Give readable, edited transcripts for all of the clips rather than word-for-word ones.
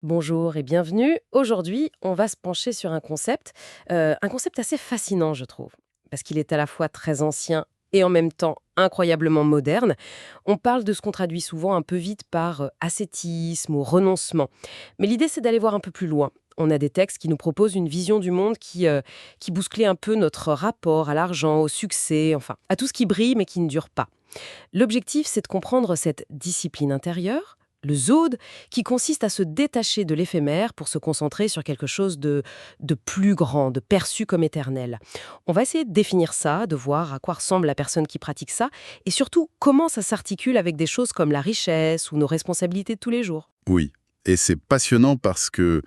Bonjour et bienvenue. Aujourd'hui, on va se pencher sur un concept assez fascinant, je trouve, parce qu'il est à la fois très ancien et en même temps incroyablement moderne. On parle de ce qu'on traduit souvent un peu vite par ascétisme ou renoncement. Mais l'idée, c'est d'aller voir un peu plus loin. On a des textes qui nous proposent une vision du monde qui bousclait un peu notre rapport à l'argent, au succès, enfin, à tout ce qui brille mais qui ne dure pas. L'objectif, c'est de comprendre cette discipline intérieure, le zod, qui consiste à se détacher de l'éphémère pour se concentrer sur quelque chose de plus grand, de perçu comme éternel. On va essayer de définir ça, de voir à quoi ressemble la personne qui pratique ça, et surtout comment ça s'articule avec des choses comme la richesse ou nos responsabilités de tous les jours. Oui, et c'est passionnant parce que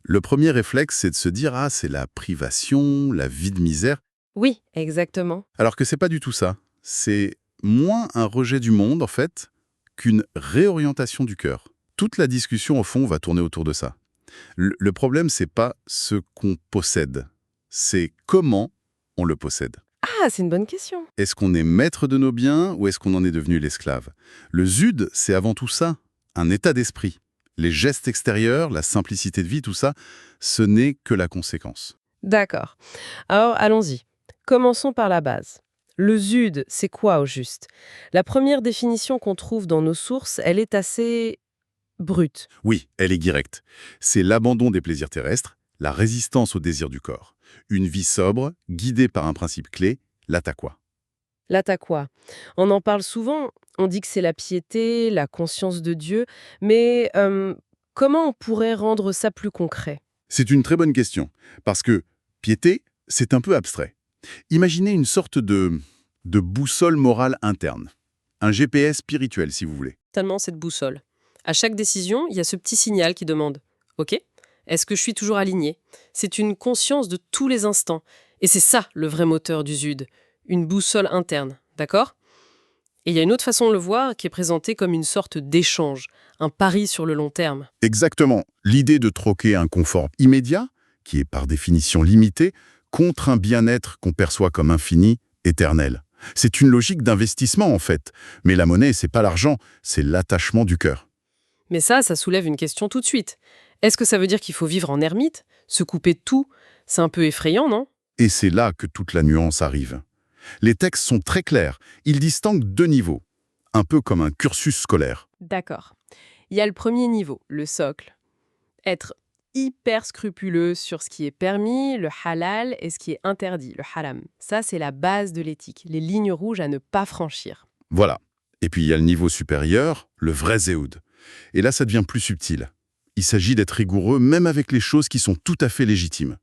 le premier réflexe, c'est de se dire «Ah, c'est la privation, la vie de misère», Oui, exactement. alors que c'est pas du tout ça. C'est moins un rejet du monde, en fait, qu'une réorientation du cœur. Toute la discussion, au fond, va tourner autour de ça. Le problème, c'est pas ce qu'on possède, c'est comment on le possède. Ah, c'est une bonne question. Est-ce qu'on est maître de nos biens ou est-ce qu'on en est devenu l'esclave? Le ZUD, c'est avant tout ça, un état d'esprit. Les gestes extérieurs, la simplicité de vie, tout ça, ce n'est que la conséquence. D'accord. Alors, allons-y. Commençons par la base. Le ZUD, c'est quoi au juste? La première définition qu'on trouve dans nos sources, elle est assez brute. Oui, elle est directe. C'est l'abandon des plaisirs terrestres, la résistance aux désirs du corps. Une vie sobre, guidée par un principe clé, la taqwa. Là, t'as quoi? On en parle souvent, on dit que c'est la piété, la conscience de Dieu, mais comment on pourrait rendre ça plus concret? C'est une très bonne question, parce que piété, c'est un peu abstrait. Imaginez une sorte de boussole morale interne. Un GPS spirituel, si vous voulez. Tellement cette boussole. À chaque décision, il y a ce petit signal qui demande OK, est-ce que je suis toujours aligné? C'est une conscience de tous les instants. Et c'est ça le vrai moteur du ZUD, une boussole interne, d'accord? Et il y a une autre façon de le voir qui est présentée comme une sorte d'échange, un pari sur le long terme. Exactement. L'idée de troquer un confort immédiat, qui est par définition limité, contre un bien-être qu'on perçoit comme infini, éternel. C'est une logique d'investissement en fait. Mais la monnaie, c'est pas l'argent, c'est l'attachement du cœur. Mais ça soulève une question tout de suite. Est-ce que ça veut dire qu'il faut vivre en ermite? Se couper de tout? C'est un peu effrayant, non? Et c'est là que toute la nuance arrive. Les textes sont très clairs. Ils distinguent deux niveaux, un peu comme un cursus scolaire. D'accord. Il y a le premier niveau, le socle. Être hyper scrupuleux sur ce qui est permis, le halal, et ce qui est interdit, le haram. Ça, c'est la base de l'éthique, les lignes rouges à ne pas franchir. Voilà. Et puis il y a le niveau supérieur, le vrai zéoud. Et là, ça devient plus subtil. Il s'agit d'être rigoureux même avec les choses qui sont tout à fait légitimes.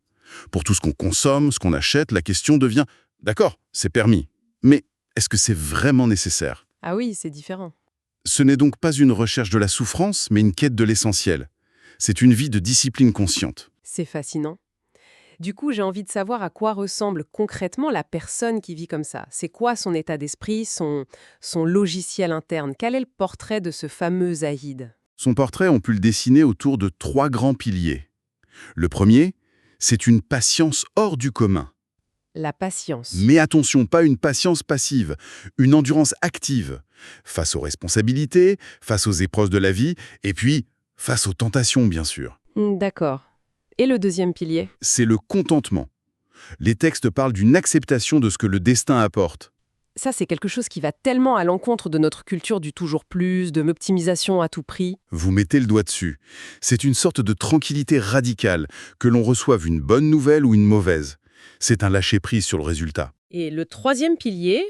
Pour tout ce qu'on consomme, ce qu'on achète, la question devient d'accord, c'est permis. Mais est-ce que c'est vraiment nécessaire? Ah oui, c'est différent. Ce n'est donc pas une recherche de la souffrance, mais une quête de l'essentiel. C'est une vie de discipline consciente. C'est fascinant. Du coup, j'ai envie de savoir à quoi ressemble concrètement la personne qui vit comme ça. C'est quoi son état d'esprit, son logiciel interne? Quel est le portrait de ce fameux Zahid? Son portrait, on peut le dessiner autour de trois grands piliers. Le premier, c'est une patience hors du commun. La patience. Mais attention, pas une patience passive, une endurance active, face aux responsabilités, face aux épreuves de la vie, et puis face aux tentations, bien sûr. D'accord. Et le deuxième pilier? C'est le contentement. Les textes parlent d'une acceptation de ce que le destin apporte. Ça, c'est quelque chose qui va tellement à l'encontre de notre culture du toujours plus, de l'optimisation à tout prix. Vous mettez le doigt dessus. C'est une sorte de tranquillité radicale, que l'on reçoive une bonne nouvelle ou une mauvaise. C'est un lâcher-prise sur le résultat. Et le troisième pilier,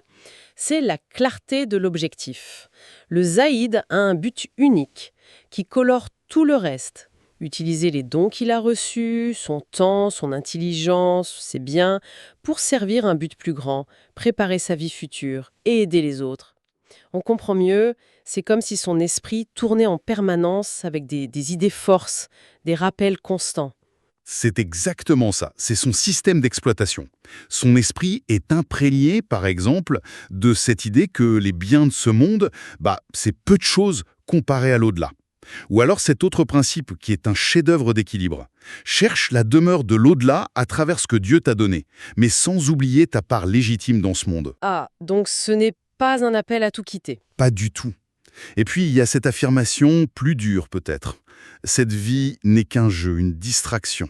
c'est la clarté de l'objectif. Le Zaïd a un but unique qui colore tout le reste. Utiliser les dons qu'il a reçus, son temps, son intelligence, ses biens, pour servir un but plus grand, préparer sa vie future et aider les autres. On comprend mieux, c'est comme si son esprit tournait en permanence avec des idées forces, des rappels constants. C'est exactement ça, c'est son système d'exploitation. Son esprit est imprégné, par exemple, de cette idée que les biens de ce monde, c'est peu de choses comparé à l'au-delà. Ou alors cet autre principe qui est un chef-d'œuvre d'équilibre. Cherche la demeure de l'au-delà à travers ce que Dieu t'a donné, mais sans oublier ta part légitime dans ce monde. Ah, donc ce n'est pas un appel à tout quitter. Pas du tout. Et puis il y a cette affirmation plus dure peut-être. Cette vie n'est qu'un jeu, une distraction.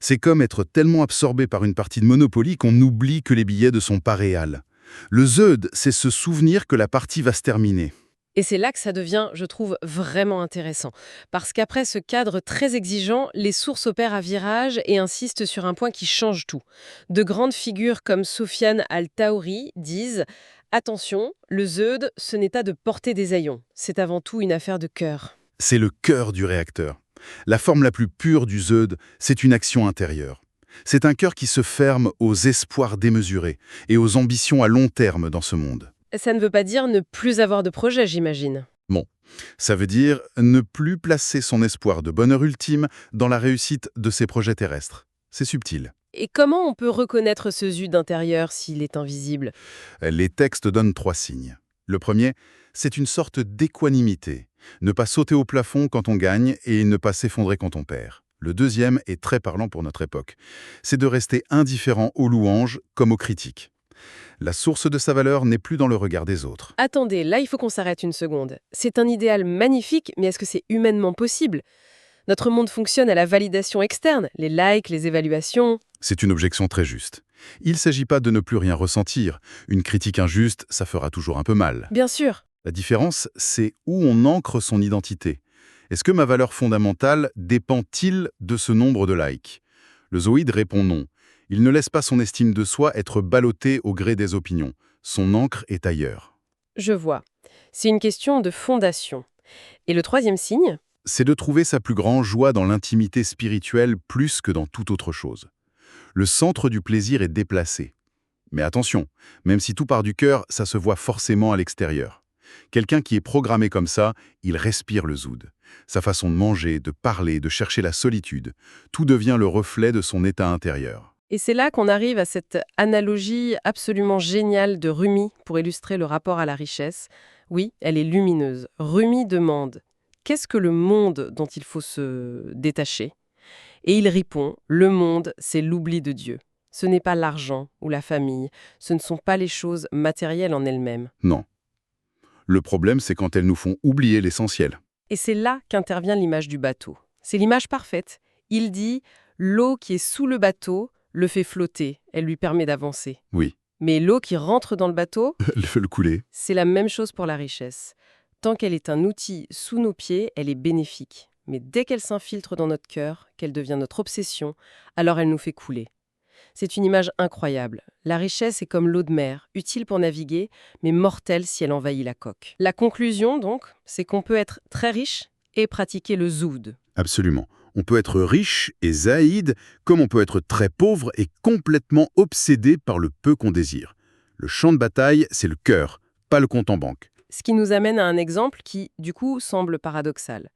C'est comme être tellement absorbé par une partie de Monopoly qu'on oublie que les billets ne sont pas réels. Le ZEUD, c'est se souvenir que la partie va se terminer. Et c'est là que ça devient, je trouve, vraiment intéressant. Parce qu'après ce cadre très exigeant, les sources opèrent à virage et insistent sur un point qui change tout. De grandes figures comme Sofiane Al-Taouri disent attention, le ZEUD, ce n'est pas de porter des haillons, c'est avant tout une affaire de cœur. C'est le cœur du réacteur. La forme la plus pure du ZEUD, c'est une action intérieure. C'est un cœur qui se ferme aux espoirs démesurés et aux ambitions à long terme dans ce monde. Ça ne veut pas dire ne plus avoir de projet, j'imagine. Bon, ça veut dire ne plus placer son espoir de bonheur ultime dans la réussite de ses projets terrestres. C'est subtil. Et comment on peut reconnaître ce ZUD intérieur s'il est invisible? Les textes donnent 3 signes. Le premier, c'est une sorte d'équanimité. Ne pas sauter au plafond quand on gagne et ne pas s'effondrer quand on perd. Le deuxième est très parlant pour notre époque. C'est de rester indifférent aux louanges comme aux critiques. La source de sa valeur n'est plus dans le regard des autres. Attendez, là il faut qu'on s'arrête une seconde. C'est un idéal magnifique, mais est-ce que c'est humainement possible? Notre monde fonctionne à la validation externe, les likes, les évaluations. C'est une objection très juste. Il ne s'agit pas de ne plus rien ressentir. Une critique injuste, ça fera toujours un peu mal. Bien sûr. La différence, c'est où on ancre son identité. Est-ce que ma valeur fondamentale dépend-il de ce nombre de likes? Le zoïde répond non. Il ne laisse pas son estime de soi être ballottée au gré des opinions. Son encre est ailleurs. Je vois. C'est une question de fondation. Et le troisième signe? C'est de trouver sa plus grande joie dans l'intimité spirituelle plus que dans toute autre chose. Le centre du plaisir est déplacé. Mais attention, même si tout part du cœur, ça se voit forcément à l'extérieur. Quelqu'un qui est programmé comme ça, il respire le zoud. Sa façon de manger, de parler, de chercher la solitude, tout devient le reflet de son état intérieur. Et c'est là qu'on arrive à cette analogie absolument géniale de Rumi pour illustrer le rapport à la richesse. Oui, elle est lumineuse. Rumi demande « Qu'est-ce que le monde dont il faut se détacher ?» Et il répond « Le monde, c'est l'oubli de Dieu. Ce n'est pas l'argent ou la famille, ce ne sont pas les choses matérielles en elles-mêmes. Non. Le problème, c'est quand elles nous font oublier l'essentiel. » Et c'est là qu'intervient l'image du bateau. C'est l'image parfaite. Il dit « L'eau qui est sous le bateau le fait flotter, elle lui permet d'avancer. Oui, Mais l'eau qui rentre dans le bateau, le couler. c'est la même chose pour la richesse. Tant qu'elle est un outil sous nos pieds, elle est bénéfique. Mais dès qu'elle s'infiltre dans notre cœur, qu'elle devient notre obsession, alors elle nous fait couler. C'est une image incroyable. La richesse est comme l'eau de mer, utile pour naviguer, mais mortelle si elle envahit la coque. La conclusion, donc, c'est qu'on peut être très riche et pratiquer le zoud. Absolument. On peut être riche et zaïd, comme on peut être très pauvre et complètement obsédé par le peu qu'on désire. Le champ de bataille, c'est le cœur, pas le compte en banque. Ce qui nous amène à un exemple qui, du coup, semble paradoxal.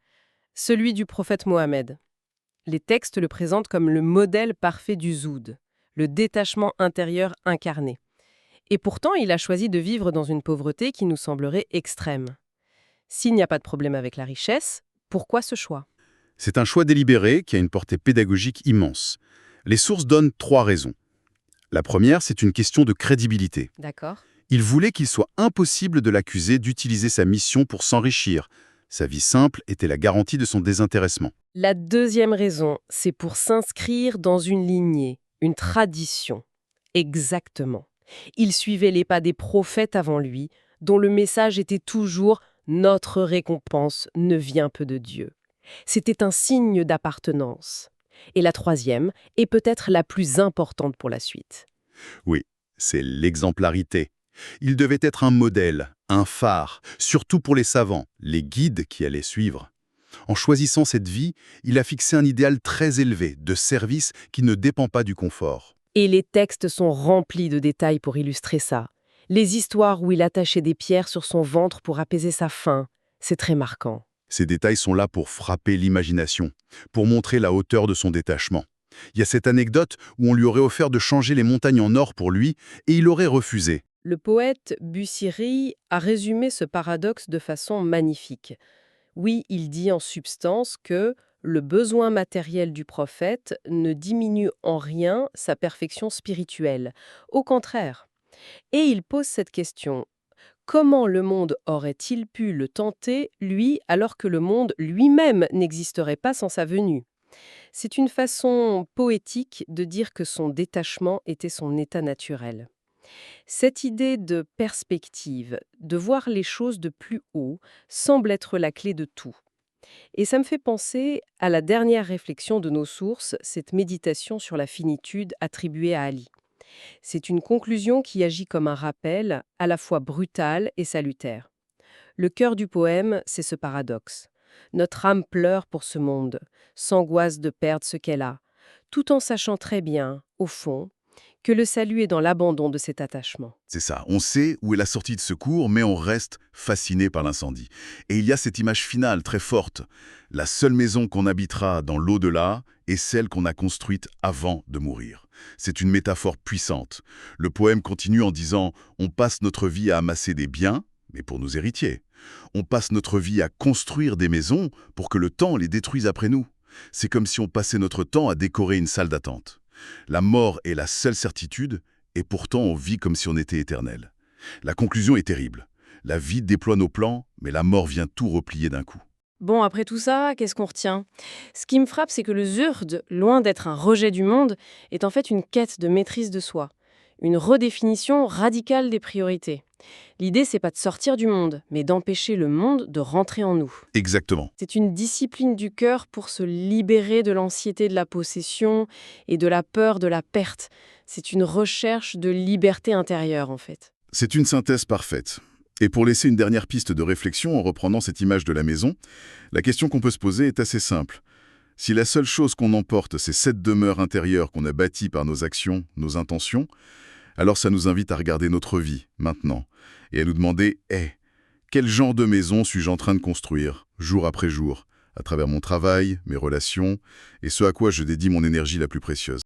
Celui du prophète Mohammed. Les textes le présentent comme le modèle parfait du zoud, le détachement intérieur incarné. Et pourtant, il a choisi de vivre dans une pauvreté qui nous semblerait extrême. S'il n'y a pas de problème avec la richesse, pourquoi ce choix? C'est un choix délibéré qui a une portée pédagogique immense. Les sources donnent 3 raisons. La première, c'est une question de crédibilité. D'accord. Il voulait qu'il soit impossible de l'accuser d'utiliser sa mission pour s'enrichir. Sa vie simple était la garantie de son désintéressement. La deuxième raison, c'est pour s'inscrire dans une lignée, une tradition. Exactement. Il suivait les pas des prophètes avant lui, dont le message était toujours « Notre récompense ne vient peu de Dieu ». C'était un signe d'appartenance. Et la troisième est peut-être la plus importante pour la suite. Oui, c'est l'exemplarité. Il devait être un modèle, un phare, surtout pour les savants, les guides qui allaient suivre. En choisissant cette vie, il a fixé un idéal très élevé de service qui ne dépend pas du confort. Et les textes sont remplis de détails pour illustrer ça. Les histoires où il attachait des pierres sur son ventre pour apaiser sa faim, c'est très marquant. Ces détails sont là pour frapper l'imagination, pour montrer la hauteur de son détachement. Il y a cette anecdote où on lui aurait offert de changer les montagnes en or pour lui, et il aurait refusé. Le poète Busiri a résumé ce paradoxe de façon magnifique. Oui, il dit en substance que le besoin matériel du prophète ne diminue en rien sa perfection spirituelle. Au contraire. Et il pose cette question. Comment le monde aurait-il pu le tenter, lui, alors que le monde lui-même n'existerait pas sans sa venue? C'est une façon poétique de dire que son détachement était son état naturel. Cette idée de perspective, de voir les choses de plus haut, semble être la clé de tout. Et ça me fait penser à la dernière réflexion de nos sources, cette méditation sur la finitude attribuée à Ali. C'est une conclusion qui agit comme un rappel, à la fois brutal et salutaire. Le cœur du poème, c'est ce paradoxe. Notre âme pleure pour ce monde, s'angoisse de perdre ce qu'elle a, tout en sachant très bien, au fond, que le salut est dans l'abandon de cet attachement. C'est ça, on sait où est la sortie de secours, mais on reste fasciné par l'incendie. Et il y a cette image finale très forte. La seule maison qu'on habitera dans l'au-delà est celle qu'on a construite avant de mourir. C'est une métaphore puissante. Le poème continue en disant « On passe notre vie à amasser des biens, mais pour nos héritiers. On passe notre vie à construire des maisons pour que le temps les détruise après nous. C'est comme si on passait notre temps à décorer une salle d'attente. La mort est la seule certitude, et pourtant on vit comme si on était éternel. La conclusion est terrible. La vie déploie nos plans, mais la mort vient tout replier d'un coup. Bon, après tout ça, qu'est-ce qu'on retient? Ce qui me frappe, c'est que le Zurd, loin d'être un rejet du monde, est en fait une quête de maîtrise de soi, une redéfinition radicale des priorités. L'idée, c'est pas de sortir du monde, mais d'empêcher le monde de rentrer en nous. Exactement. C'est une discipline du cœur pour se libérer de l'anxiété de la possession et de la peur de la perte. C'est une recherche de liberté intérieure, en fait. C'est une synthèse parfaite. Et pour laisser une dernière piste de réflexion en reprenant cette image de la maison, la question qu'on peut se poser est assez simple. Si la seule chose qu'on emporte, c'est cette demeure intérieure qu'on a bâtie par nos actions, nos intentions, alors ça nous invite à regarder notre vie, maintenant, et à nous demander « quel genre de maison suis-je en train de construire, jour après jour, à travers mon travail, mes relations, et ce à quoi je dédie mon énergie la plus précieuse ?»